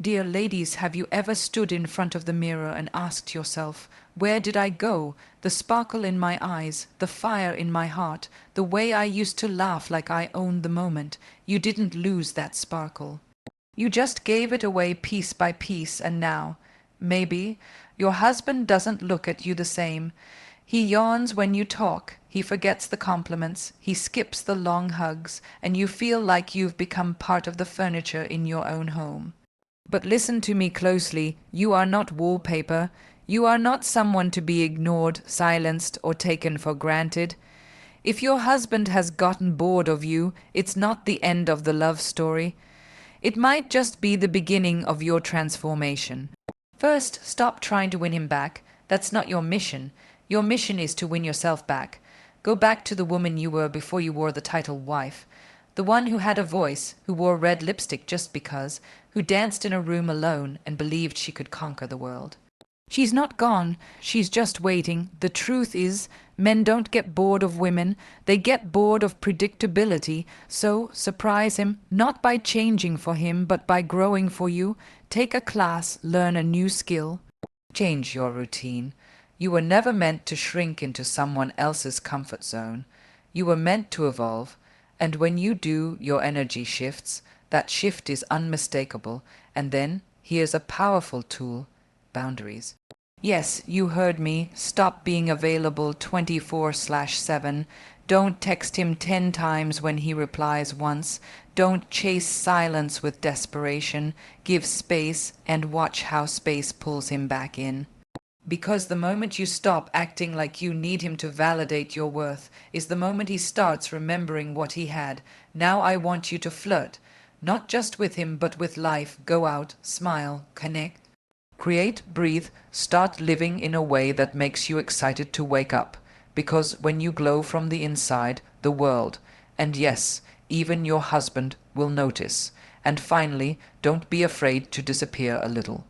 Dear ladies, have you ever stood in front of the mirror and asked yourself, where did I go? The sparkle in my eyes, the fire in my heart, the way I used to laugh like I owned the moment. You didn't lose that sparkle. You just gave it away piece by piece, and now, maybe, your husband doesn't look at you the same. He yawns when you talk, he forgets the compliments, he skips the long hugs, and you feel like you've become part of the furniture in your own home. But listen to me closely. You are not wallpaper. You are not someone to be ignored, silenced, or taken for granted. If your husband has gotten bored of you, it's not the end of the love story. It might just be the beginning of your transformation. First, stop trying to win him back. That's not your mission. Your mission is to win yourself back. Go back to the woman you were before you wore the title wife. The one who had a voice, who wore red lipstick just because, who danced in a room alone and believed she could conquer the world. She's not gone, she's just waiting. The truth is, men don't get bored of women, they get bored of predictability. So, surprise him, not by changing for him, but by growing for you. Take a class, learn a new skill. Change your routine. You were never meant to shrink into someone else's comfort zone. You were meant to evolve. And when you do, your energy shifts. That shift is unmistakable. And then, here's a powerful tool: boundaries. Yes, you heard me. Stop being available 24/7. Don't text him 10 times when he replies once. Don't chase silence with desperation. Give space and watch how space pulls him back in. Because the moment you stop acting like you need him to validate your worth is the moment he starts remembering what he had. Now I want you to flirt, not just with him but with life. Go out, smile, connect. Create, breathe, start living in a way that makes you excited to wake up. Because when you glow from the inside, the world, and yes, even your husband, will notice. And finally, don't be afraid to disappear a little.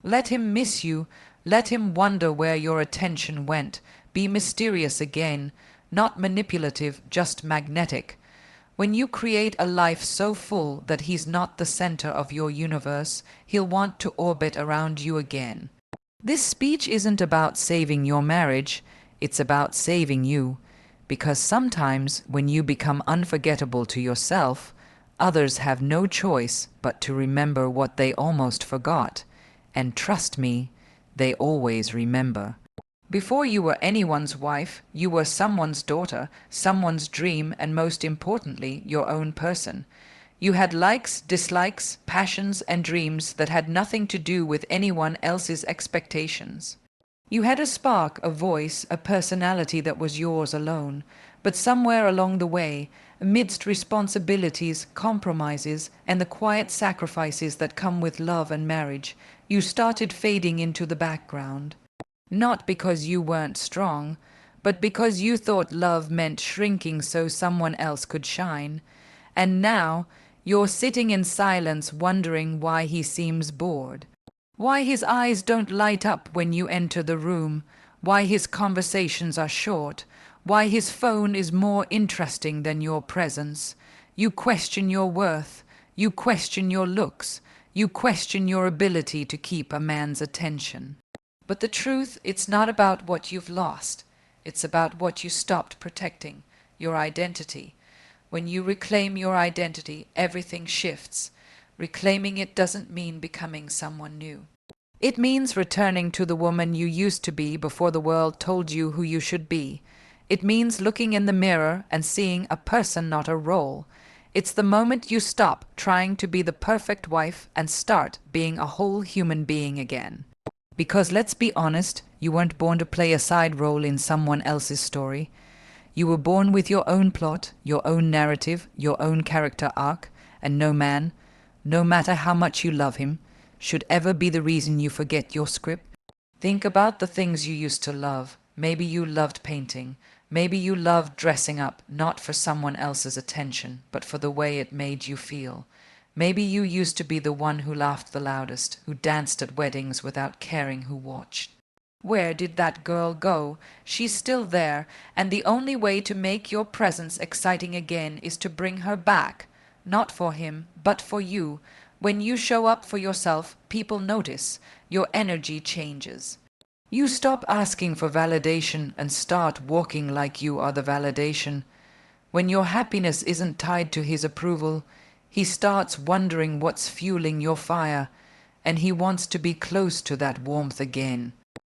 Let him miss you. Let him wonder where your attention went. Be mysterious again, not manipulative, just magnetic. When you create a life so full that he's not the center of your universe, he'll want to orbit around you again. This speech isn't about saving your marriage, it's about saving you. Because sometimes when you become unforgettable to yourself, others have no choice but to remember what they almost forgot. And trust me, they always remember. Before you were anyone's wife, you were someone's daughter, someone's dream, and most importantly, your own person. You had likes, dislikes, passions, and dreams that had nothing to do with anyone else's expectations. You had a spark, a voice, a personality that was yours alone. But somewhere along the way, amidst responsibilities, compromises, and the quiet sacrifices that come with love and marriage, you started fading into the background. Not because you weren't strong, but because you thought love meant shrinking so someone else could shine. And now, you're sitting in silence wondering why he seems bored. Why his eyes don't light up when you enter the room. Why his conversations are short. Why his phone is more interesting than your presence. You question your worth. You question your looks. You question your ability to keep a man's attention. But the truth, it's not about what you've lost. It's about what you stopped protecting, your identity. When you reclaim your identity, everything shifts. Reclaiming it doesn't mean becoming someone new. It means returning to the woman you used to be before the world told you who you should be. It means looking in the mirror and seeing a person, not a role. It's the moment you stop trying to be the perfect wife and start being a whole human being again. Because let's be honest, you weren't born to play a side role in someone else's story. You were born with your own plot, your own narrative, your own character arc, and no man, no matter how much you love him, should ever be the reason you forget your script. Think about the things you used to love. Maybe you loved painting. Maybe you loved dressing up, not for someone else's attention, but for the way it made you feel. Maybe you used to be the one who laughed the loudest, who danced at weddings without caring who watched. Where did that girl go? She's still there, and the only way to make your presence exciting again is to bring her back. Not for him, but for you. When you show up for yourself, people notice. Your energy changes. You stop asking for validation and start walking like you are the validation. When your happiness isn't tied to his approval, he starts wondering what's fueling your fire, and he wants to be close to that warmth again.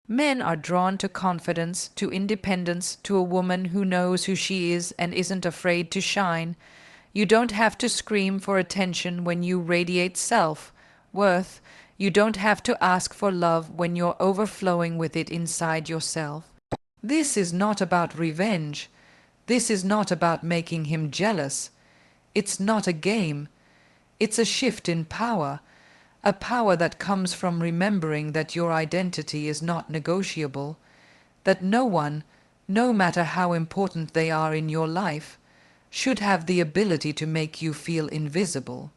Men are drawn to confidence, to independence, to a woman who knows who she is and isn't afraid to shine. You don't have to scream for attention when you radiate self-worth. You don't have to ask for love when you're overflowing with it inside yourself. This is not about revenge. This is not about making him jealous. It's not a game. It's a shift in power. A power that comes from remembering that your identity is not negotiable, that no one, no matter how important they are in your life, should have the ability to make you feel invisible.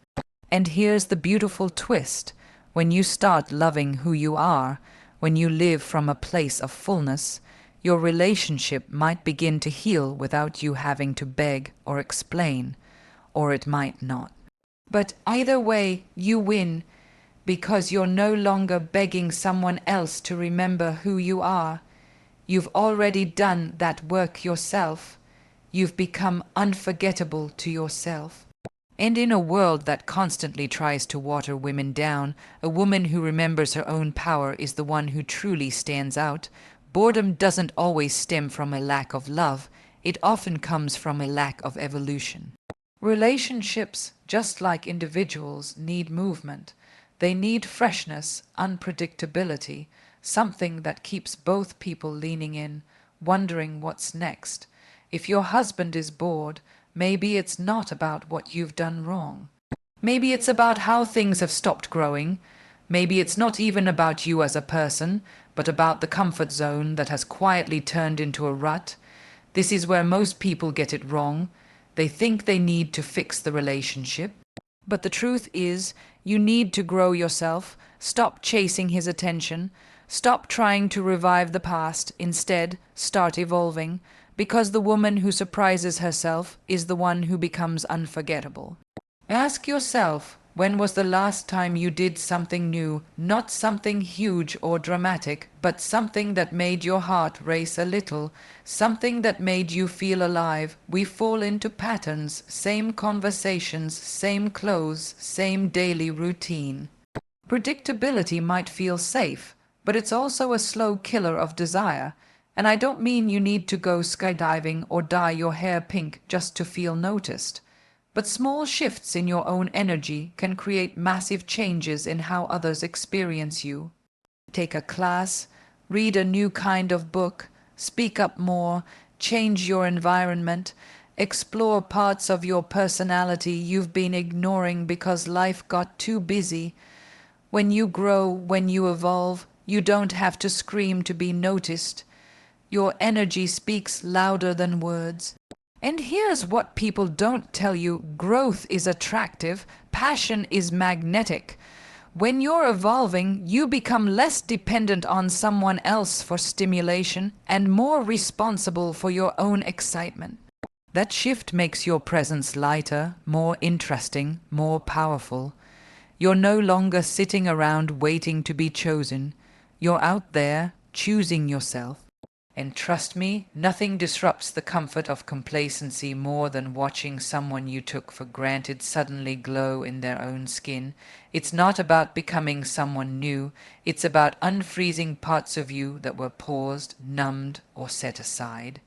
And here's the beautiful twist. When you start loving who you are, when you live from a place of fullness, your relationship might begin to heal without you having to beg or explain, or it might not. But either way, you win, because you're no longer begging someone else to remember who you are. You've already done that work yourself. You've become unforgettable to yourself. And in a world that constantly tries to water women down, a woman who remembers her own power is the one who truly stands out. Boredom doesn't always stem from a lack of love. It often comes from a lack of evolution. Relationships, just like individuals, need movement. They need freshness, unpredictability, something that keeps both people leaning in, wondering what's next. If your husband is bored, maybe it's not about what you've done wrong. Maybe it's about how things have stopped growing. Maybe it's not even about you as a person, but about the comfort zone that has quietly turned into a rut. This is where most people get it wrong. They think they need to fix the relationship. But the truth is, you need to grow yourself. Stop chasing his attention. Stop trying to revive the past. Instead, start evolving, because the woman who surprises herself is the one who becomes unforgettable. Ask yourself, when was the last time you did something new, not something huge or dramatic, but something that made your heart race a little, something that made you feel alive? We fall into patterns, same conversations, same clothes, same daily routine. Predictability might feel safe, but it's also a slow killer of desire. And I don't mean you need to go skydiving or dye your hair pink just to feel noticed. But small shifts in your own energy can create massive changes in how others experience you. Take a class, read a new kind of book, speak up more, change your environment, explore parts of your personality you've been ignoring because life got too busy. When you grow, when you evolve, you don't have to scream to be noticed. Your energy speaks louder than words. And here's what people don't tell you: growth is attractive, passion is magnetic. When you're evolving, you become less dependent on someone else for stimulation and more responsible for your own excitement. That shift makes your presence lighter, more interesting, more powerful. You're no longer sitting around waiting to be chosen. You're out there choosing yourself. And trust me, nothing disrupts the comfort of complacency more than watching someone you took for granted suddenly glow in their own skin. It's not about becoming someone new. It's about unfreezing parts of you that were paused, numbed, or set aside.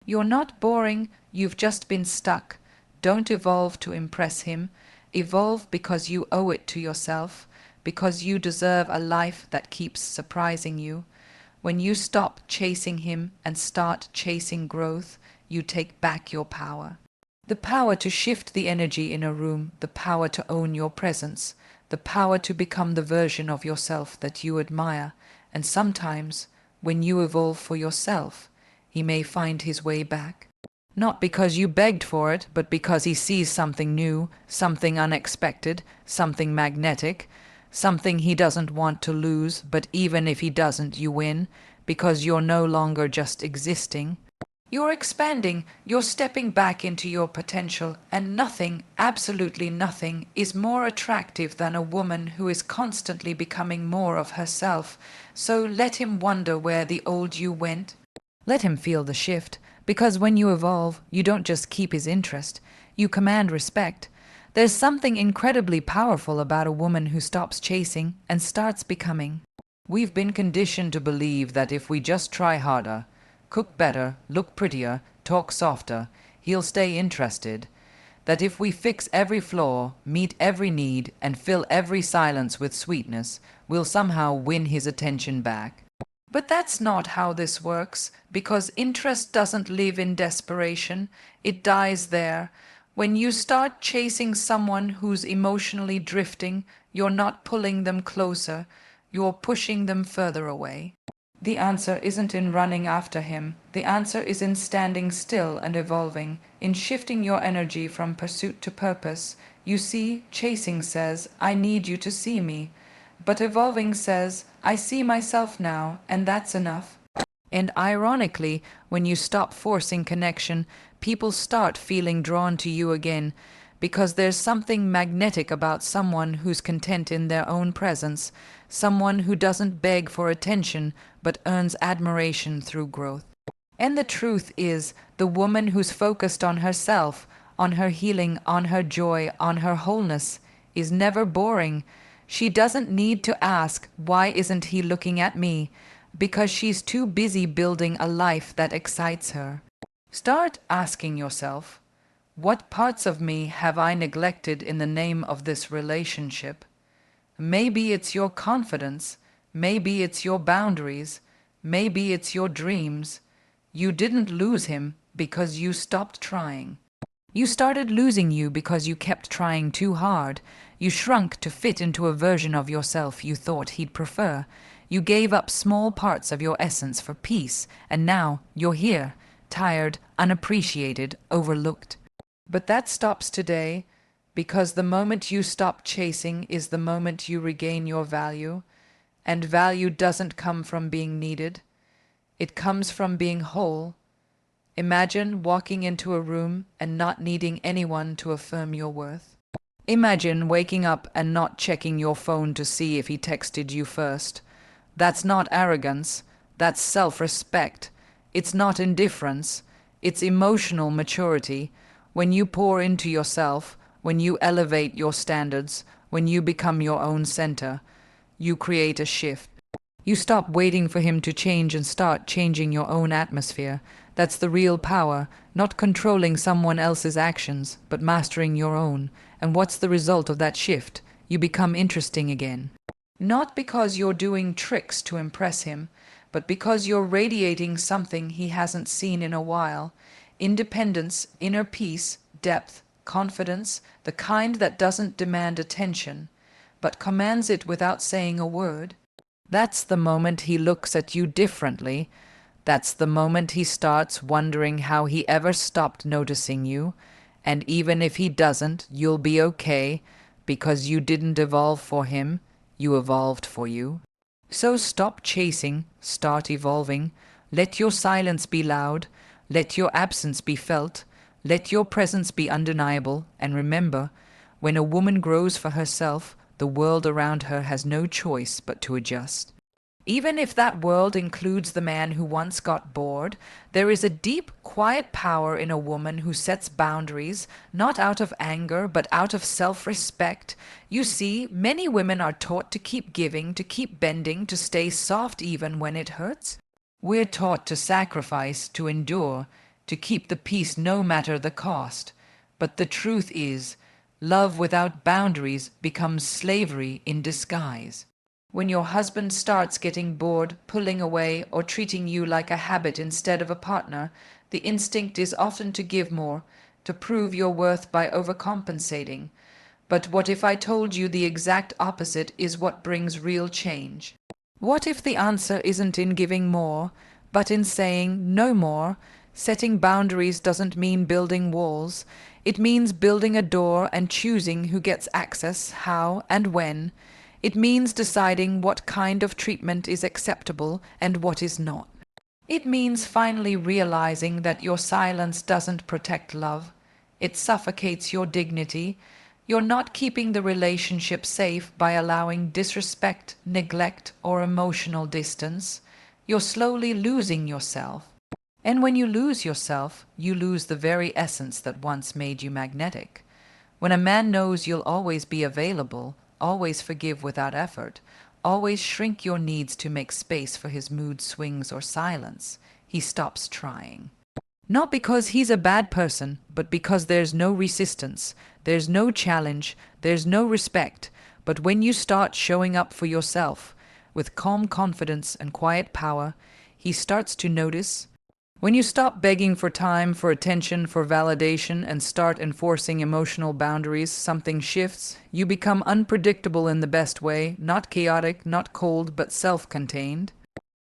You're not boring. You've just been stuck. Don't evolve to impress him. Evolve because you owe it to yourself, because you deserve a life that keeps surprising you. When you stop chasing him and start chasing growth, you take back your power. The power to shift the energy in a room, the power to own your presence, the power to become the version of yourself that you admire. And sometimes, when you evolve for yourself, he may find his way back. Not because you begged for it, but because he sees something new, something unexpected, something magnetic, something he doesn't want to lose. But even if he doesn't, you win, because you're no longer just existing. You're expanding, you're stepping back into your potential, and nothing, absolutely nothing, is more attractive than a woman who is constantly becoming more of herself. So let him wonder where the old you went. Let him feel the shift, because when you evolve, you don't just keep his interest, you command respect. There's something incredibly powerful about a woman who stops chasing and starts becoming. We've been conditioned to believe that if we just try harder, cook better, look prettier, talk softer, he'll stay interested. That if we fix every flaw, meet every need, and fill every silence with sweetness, we'll somehow win his attention back. But that's not how this works, because interest doesn't live in desperation, it dies there. When you start chasing someone who's emotionally drifting, you're not pulling them closer, you're pushing them further away. The answer isn't in running after him. The answer is in standing still and evolving, in shifting your energy from pursuit to purpose. You see, chasing says, I need you to see me. But evolving says, I see myself now, and that's enough. And ironically, when you stop forcing connection, people start feeling drawn to you again, because there's something magnetic about someone who's content in their own presence, someone who doesn't beg for attention but earns admiration through growth. And the truth is, the woman who's focused on herself, on her healing, on her joy, on her wholeness, is never boring. She doesn't need to ask, why isn't he looking at me? Because she's too busy building a life that excites her. Start asking yourself, what parts of me have I neglected in the name of this relationship? Maybe it's your confidence, maybe it's your boundaries, maybe it's your dreams. You didn't lose him because you stopped trying. You started losing you because you kept trying too hard. You shrunk to fit into a version of yourself you thought he'd prefer. You gave up small parts of your essence for peace, and now you're here, tired, unappreciated, overlooked. But that stops today, because the moment you stop chasing is the moment you regain your value, and value doesn't come from being needed. It comes from being whole. Imagine walking into a room and not needing anyone to affirm your worth. Imagine waking up and not checking your phone to see if he texted you first. That's not arrogance, that's self-respect. It's not indifference, it's emotional maturity. When you pour into yourself, when you elevate your standards, when you become your own center, you create a shift. You stop waiting for him to change and start changing your own atmosphere. That's the real power, not controlling someone else's actions, but mastering your own. And what's the result of that shift? You become interesting again. Not because you're doing tricks to impress him, but because you're radiating something he hasn't seen in a while. Independence, inner peace, depth, confidence, the kind that doesn't demand attention, but commands it without saying a word. That's the moment he looks at you differently. That's the moment he starts wondering how he ever stopped noticing you. And even if he doesn't, you'll be okay, because you didn't evolve for him, you evolved for you. So stop chasing, start evolving. Let your silence be loud. Let your absence be felt. Let your presence be undeniable. And remember, when a woman grows for herself, the world around her has no choice but to adjust. Even if that world includes the man who once got bored, there is a deep, quiet power in a woman who sets boundaries, not out of anger, but out of self-respect. You see, many women are taught to keep giving, to keep bending, to stay soft even when it hurts. We're taught to sacrifice, to endure, to keep the peace no matter the cost. But the truth is, love without boundaries becomes slavery in disguise. When your husband starts getting bored, pulling away, or treating you like a habit instead of a partner, the instinct is often to give more, to prove your worth by overcompensating. But what if I told you the exact opposite is what brings real change? What if the answer isn't in giving more, but in saying no more? Setting boundaries doesn't mean building walls. It means building a door and choosing who gets access, how, and when. It means deciding what kind of treatment is acceptable and what is not. It means finally realizing that your silence doesn't protect love. It suffocates your dignity. You're not keeping the relationship safe by allowing disrespect, neglect, or emotional distance. You're slowly losing yourself. And when you lose yourself, you lose the very essence that once made you magnetic. When a man knows you'll always be available, always forgive without effort, always shrink your needs to make space for his mood swings or silence, he stops trying. Not because he's a bad person, but because there's no resistance, there's no challenge, there's no respect. But when you start showing up for yourself, with calm confidence and quiet power, he starts to notice. When you stop begging for time, for attention, for validation, and start enforcing emotional boundaries, something shifts. You become unpredictable in the best way, not chaotic, not cold, but self-contained.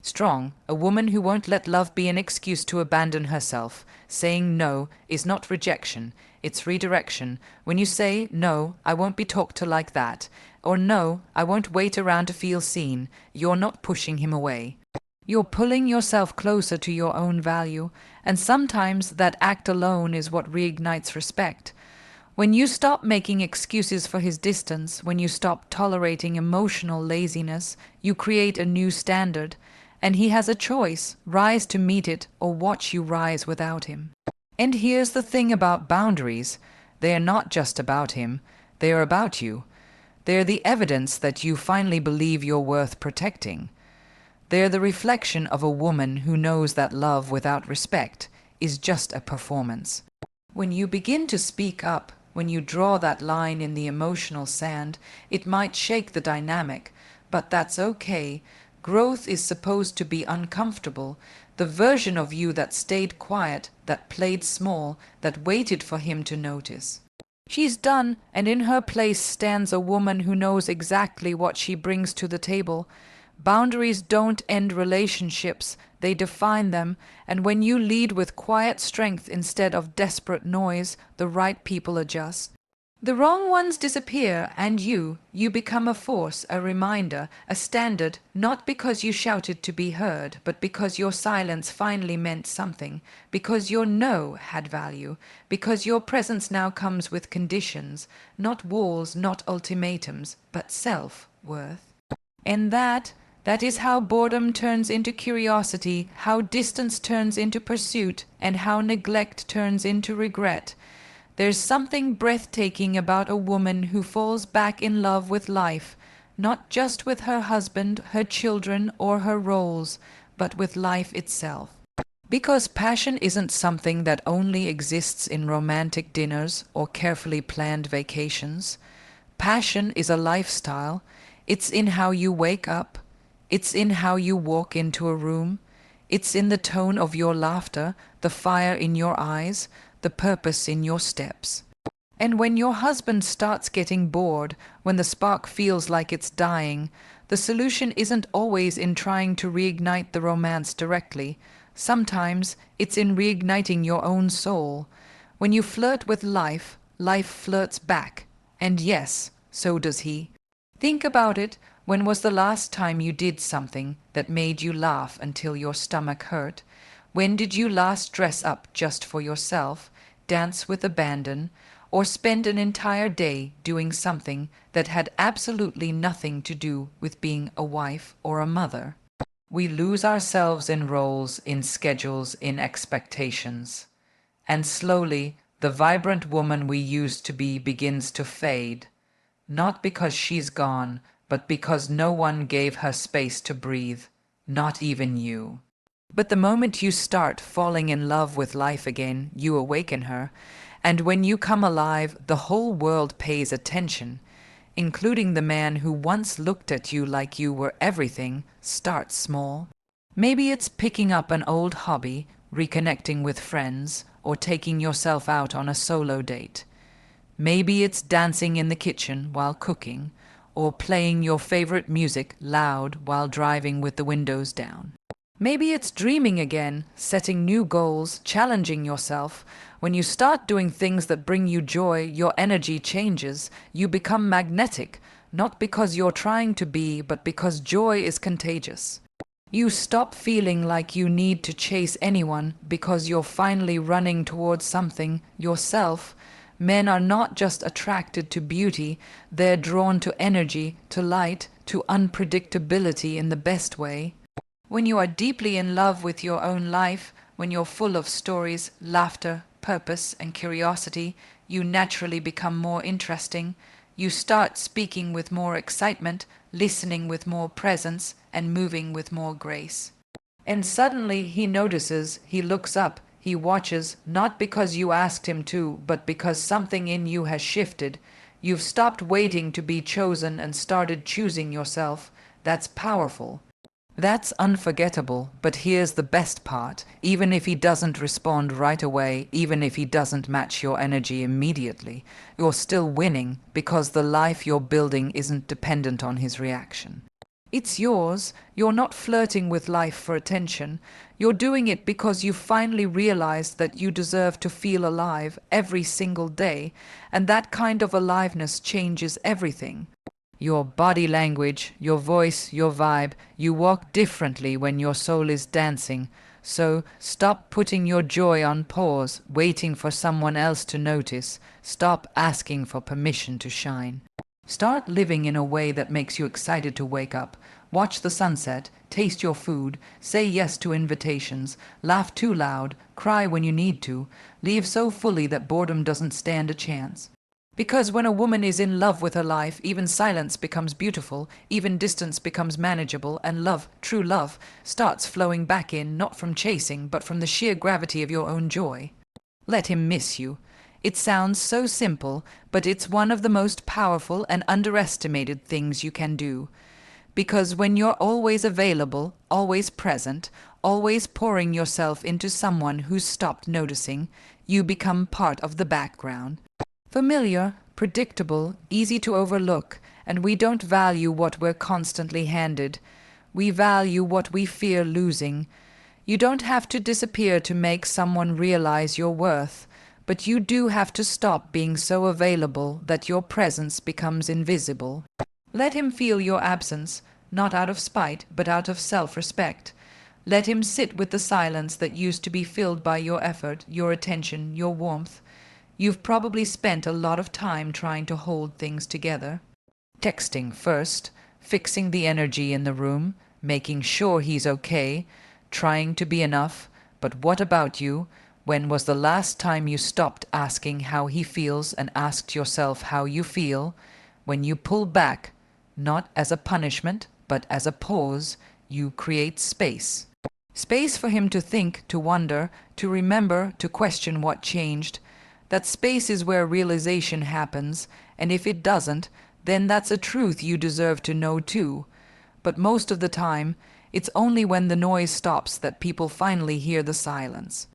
Strong, a woman who won't let love be an excuse to abandon herself. Saying no is not rejection, it's redirection. When you say, no, I won't be talked to like that, or no, I won't wait around to feel seen, you're not pushing him away. You're pulling yourself closer to your own value, and sometimes that act alone is what reignites respect. When you stop making excuses for his distance, when you stop tolerating emotional laziness, you create a new standard, and he has a choice: rise to meet it or watch you rise without him. And here's the thing about boundaries: they are not just about him, they are about you. They are the evidence that you finally believe you're worth protecting. They're the reflection of a woman who knows that love without respect is just a performance. When you begin to speak up, when you draw that line in the emotional sand, it might shake the dynamic, but that's okay. Growth is supposed to be uncomfortable. The version of you that stayed quiet, that played small, that waited for him to notice. She's done, and in her place stands a woman who knows exactly what she brings to the table. Boundaries don't end relationships, they define them, and when you lead with quiet strength instead of desperate noise, the right people adjust. The wrong ones disappear, and you become a force, a reminder, a standard, not because you shouted to be heard, but because your silence finally meant something, because your no had value, because your presence now comes with conditions, not walls, not ultimatums, but self-worth. And that is how boredom turns into curiosity, how distance turns into pursuit, and how neglect turns into regret. There's something breathtaking about a woman who falls back in love with life, not just with her husband, her children, or her roles, but with life itself. Because passion isn't something that only exists in romantic dinners or carefully planned vacations. Passion is a lifestyle. It's in how you wake up. It's in how you walk into a room. It's in the tone of your laughter, the fire in your eyes, the purpose in your steps. And when your husband starts getting bored, when the spark feels like it's dying, the solution isn't always in trying to reignite the romance directly. Sometimes it's in reigniting your own soul. When you flirt with life, life flirts back. And yes, so does he. Think about it. When was the last time you did something that made you laugh until your stomach hurt? When did you last dress up just for yourself, dance with abandon, or spend an entire day doing something that had absolutely nothing to do with being a wife or a mother? We lose ourselves in roles, in schedules, in expectations. And slowly, the vibrant woman we used to be begins to fade. Not because she's gone, but because no one gave her space to breathe, not even you. But the moment you start falling in love with life again, you awaken her, and when you come alive, the whole world pays attention, including the man who once looked at you like you were everything. Start small. Maybe it's picking up an old hobby, reconnecting with friends, or taking yourself out on a solo date. Maybe it's dancing in the kitchen while cooking, or playing your favorite music loud while driving with the windows down. Maybe it's dreaming again, setting new goals, challenging yourself. When you start doing things that bring you joy, your energy changes. You become magnetic, not because you're trying to be, but because joy is contagious. You stop feeling like you need to chase anyone because you're finally running towards something yourself. Men are not just attracted to beauty, they're drawn to energy, to light, to unpredictability in the best way. When you are deeply in love with your own life, when you're full of stories, laughter, purpose, and curiosity, you naturally become more interesting. You start speaking with more excitement, listening with more presence, and moving with more grace. And suddenly he notices, he looks up, he watches, not because you asked him to, but because something in you has shifted. You've stopped waiting to be chosen and started choosing yourself. That's powerful. That's unforgettable, but here's the best part. Even if he doesn't respond right away, even if he doesn't match your energy immediately, you're still winning because the life you're building isn't dependent on his reaction. It's yours. You're not flirting with life for attention. You're doing it because you finally realized that you deserve to feel alive every single day, and that kind of aliveness changes everything. Your body language, your voice, your vibe, you walk differently when your soul is dancing. So stop putting your joy on pause, waiting for someone else to notice. Stop asking for permission to shine. Start living in a way that makes you excited to wake up. Watch the sunset, taste your food, say yes to invitations, laugh too loud, cry when you need to, leave so fully that boredom doesn't stand a chance. Because when a woman is in love with her life, even silence becomes beautiful, even distance becomes manageable, and love, true love, starts flowing back in, not from chasing, but from the sheer gravity of your own joy. Let him miss you. It sounds so simple, but it's one of the most powerful and underestimated things you can do. Because when you're always available, always present, always pouring yourself into someone who's stopped noticing, you become part of the background. Familiar, predictable, easy to overlook, and we don't value what we're constantly handed. We value what we fear losing. You don't have to disappear to make someone realize your worth, but you do have to stop being so available that your presence becomes invisible. Let him feel your absence, not out of spite, but out of self-respect. Let him sit with the silence that used to be filled by your effort, your attention, your warmth. You've probably spent a lot of time trying to hold things together. Texting first, fixing the energy in the room, making sure he's okay, trying to be enough. But what about you? When was the last time you stopped asking how he feels and asked yourself how you feel? When you pull back, not as a punishment, but as a pause, you create space. Space for him to think, to wonder, to remember, to question what changed. That space is where realization happens, and if it doesn't, then that's a truth you deserve to know too. But most of the time, it's only when the noise stops that people finally hear the silence.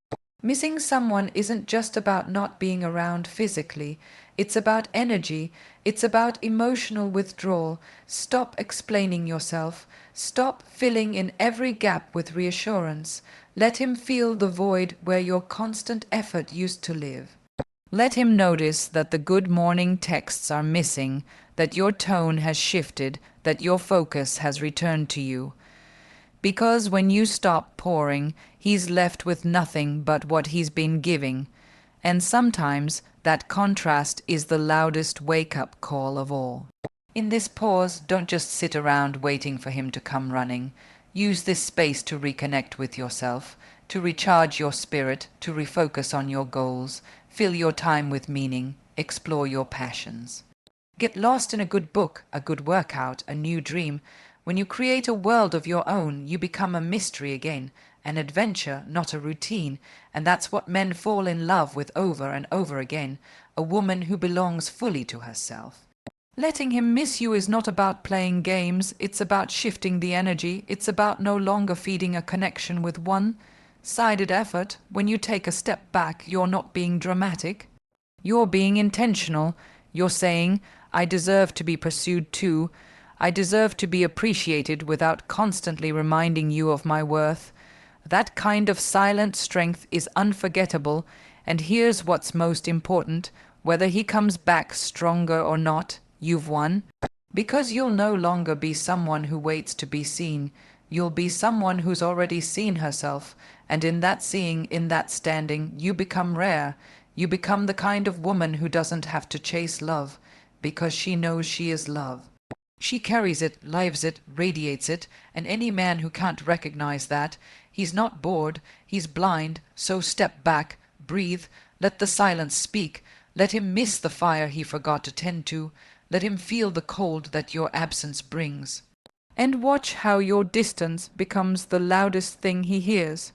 Missing someone isn't just about not being around physically. It's about energy. It's about emotional withdrawal. Stop explaining yourself. Stop filling in every gap with reassurance. Let him feel the void where your constant effort used to live. Let him notice that the good morning texts are missing, that your tone has shifted, that your focus has returned to you. Because when you stop pouring, he's left with nothing but what he's been giving. And sometimes that contrast is the loudest wake-up call of all. In this pause, don't just sit around waiting for him to come running. Use this space to reconnect with yourself, to recharge your spirit, to refocus on your goals. Fill your time with meaning. Explore your passions. Get lost in a good book, a good workout, a new dream. When you create a world of your own, you become a mystery again, an adventure, not a routine, and that's what men fall in love with over and over again, a woman who belongs fully to herself. Letting him miss you is not about playing games, it's about shifting the energy, it's about no longer feeding a connection with one-sided effort. When you take a step back, you're not being dramatic. You're being intentional. You're saying, I deserve to be pursued too. I deserve to be appreciated without constantly reminding you of my worth. That kind of silent strength is unforgettable, and here's what's most important. Whether he comes back stronger or not, you've won. Because you'll no longer be someone who waits to be seen. You'll be someone who's already seen herself, and in that seeing, in that standing, you become rare. You become the kind of woman who doesn't have to chase love, because she knows she is love. She carries it, lives it, radiates it, and any man who can't recognize that, he's not bored, he's blind, so step back, breathe, let the silence speak, let him miss the fire he forgot to tend to, let him feel the cold that your absence brings. And watch how your distance becomes the loudest thing he hears.